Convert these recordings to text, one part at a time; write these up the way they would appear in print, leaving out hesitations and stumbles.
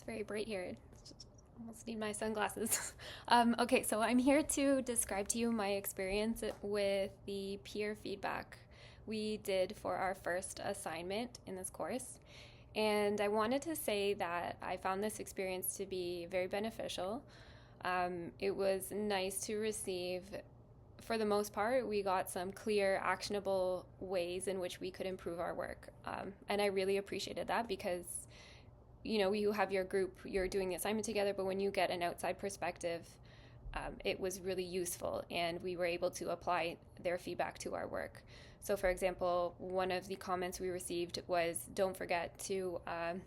very bright here. Almost need my sunglasses. Okay, so I'm here to describe to you my experience with the peer feedback we did for our first assignment in this course. And I wanted to say that I found this experience to be very beneficial. It was nice to receive, for the most part, we got some clear, actionable ways in which we could improve our work. And I really appreciated that because you have your group, you're doing the assignment together, but when you get an outside perspective, it was really useful, and we were able to apply their feedback to our work. So, for example, one of the comments we received was, don't forget to add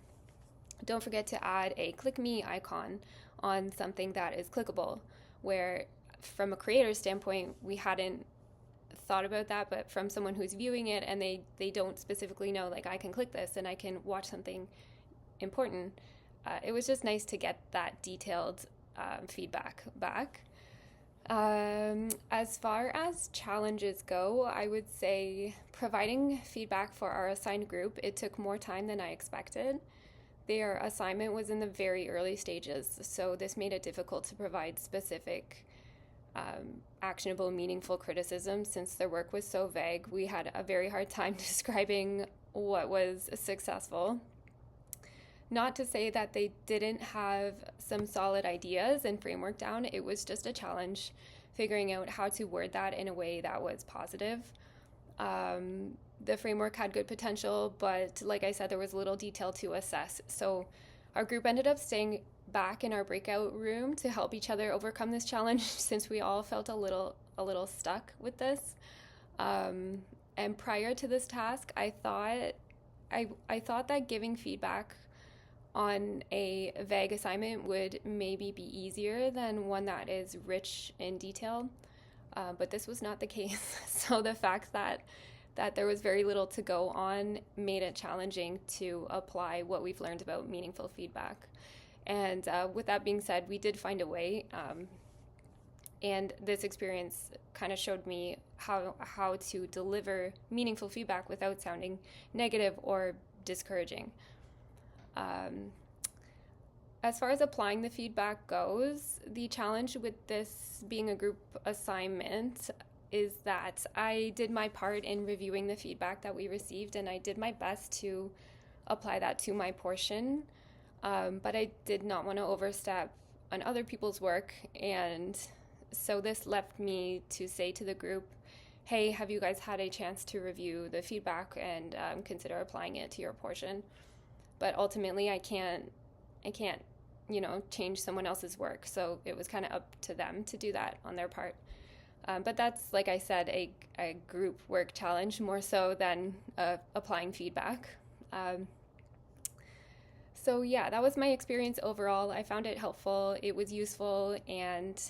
a click me icon on something that is clickable, where from a creator standpoint, we hadn't thought about that, but from someone who's viewing it and they don't specifically know, like, I can click this and I can watch something important, it was just nice to get that detailed feedback back. As far as challenges go, I would say providing feedback for our assigned group, it took more time than I expected. Their assignment was in the very early stages, so this made it difficult to provide specific, actionable, meaningful criticism since their work was so vague. We had a very hard time describing what was successful. Not to say that they didn't have some solid ideas and framework down, it was just a challenge figuring out how to word that in a way that was positive. The framework had good potential, but like I said, there was little detail to assess. So our group ended up staying back in our breakout room to help each other overcome this challenge since we all felt a little stuck with this. And prior to this task, I thought that giving feedback on a vague assignment would maybe be easier than one that is rich in detail, but this was not the case. So the fact that there was very little to go on made it challenging to apply what we've learned about meaningful feedback. And with that being said, we did find a way, and this experience kind of showed me how to deliver meaningful feedback without sounding negative or discouraging. As far as applying the feedback goes, the challenge with this being a group assignment is that I did my part in reviewing the feedback that we received, and I did my best to apply that to my portion, but I did not want to overstep on other people's work, and so this left me to say to the group, hey, have you guys had a chance to review the feedback and consider applying it to your portion? But ultimately, I can't, change someone else's work. So it was kind of up to them to do that on their part. But that's, like I said, a group work challenge more so than applying feedback. So yeah, that was my experience overall. I found it helpful. It was useful, and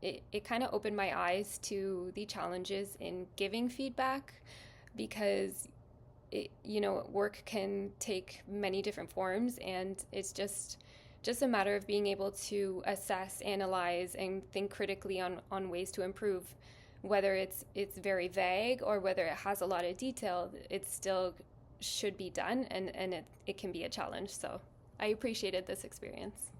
it kind of opened my eyes to the challenges in giving feedback, because work can take many different forms, and it's just a matter of being able to assess, analyze, and think critically on ways to improve. Whether it's very vague or whether it has a lot of detail, it still should be done, and it can be a challenge. So I appreciated this experience.